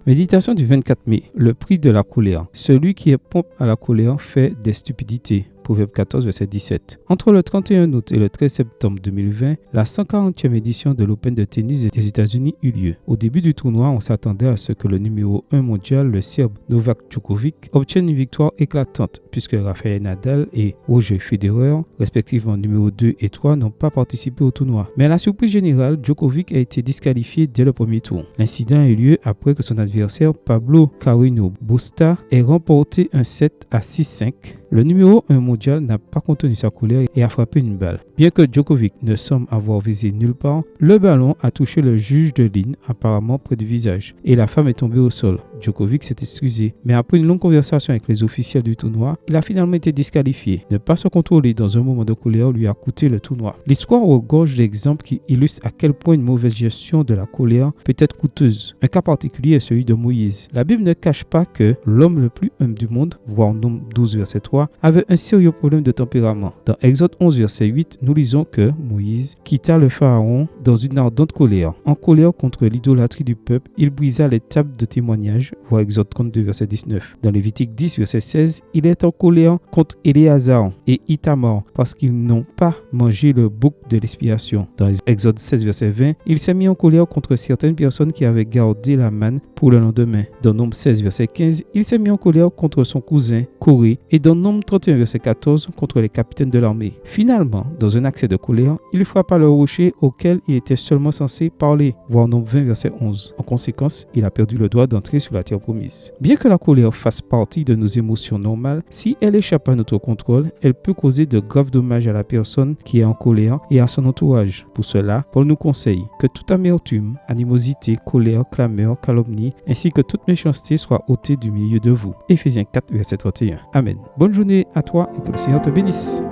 Méditation du 24 mai. Le prix de la colère. Celui qui est prompt à la colère fait des stupidités. Proverbe 14, verset 17. Entre le 31 août et le 13 septembre 2020, la 140e édition de l'Open de tennis des États-Unis eut lieu. Au début du tournoi, on s'attendait à ce que le numéro 1 mondial, le Serbe Novak Djokovic, obtienne une victoire éclatante, puisque Rafael Nadal et Roger Federer, respectivement numéro 2 et 3, n'ont pas participé au tournoi. Mais à la surprise générale, Djokovic a été disqualifié dès le premier tour. L'incident a eu lieu après que son adversaire Pablo Carreño Busta ait remporté un set à 6-5. Le numéro 1 mondial n'a pas contenu sa colère et a frappé une balle. Bien que Djokovic ne semble avoir visé nulle part, le ballon a touché le juge de ligne, apparemment près du visage, et la femme est tombée au sol. Djokovic s'est excusé, mais après une longue conversation avec les officiels du tournoi, il a finalement été disqualifié. Ne pas se contrôler dans un moment de colère lui a coûté le tournoi. L'histoire regorge d'exemples qui illustrent à quel point une mauvaise gestion de la colère peut être coûteuse. Un cas particulier est celui de Moïse. La Bible ne cache pas que l'homme le plus humble du monde, voire Nombre 12 verset 3, avait un sérieux problème de tempérament. Dans Exode 11 verset 8, nous lisons que Moïse quitta le pharaon dans une ardente colère. En colère contre l'idolâtrie du peuple, il brisa les tables de témoignage, voir Exode 32 verset 19. Dans Lévitique 10 verset 16, il est en colère contre Éléazar et Ithamar parce qu'ils n'ont pas mangé le bouc de l'expiation. Dans Exode 16 verset 20, il s'est mis en colère contre certaines personnes qui avaient gardé la manne pour le lendemain. Dans Nombre 16 verset 15, il s'est mis en colère contre son cousin Corée et dans Nombre 31 verset 14 contre les capitaines de l'armée. Finalement, dans un accès de colère, il frappa le rocher auquel il était seulement censé parler, voir Nombre 20 verset 11. En conséquence, il a perdu le droit d'entrer sur la terre promise. Bien que la colère fasse partie de nos émotions normales, si elle échappe à notre contrôle, elle peut causer de graves dommages à la personne qui est en colère et à son entourage. Pour cela, Paul nous conseille que toute amertume, animosité, colère, clameur, calomnie, ainsi que toute méchanceté soit ôtée du milieu de vous. Éphésiens 4 verset 31. Amen. Bonne journée à toi et que le Seigneur te bénisse.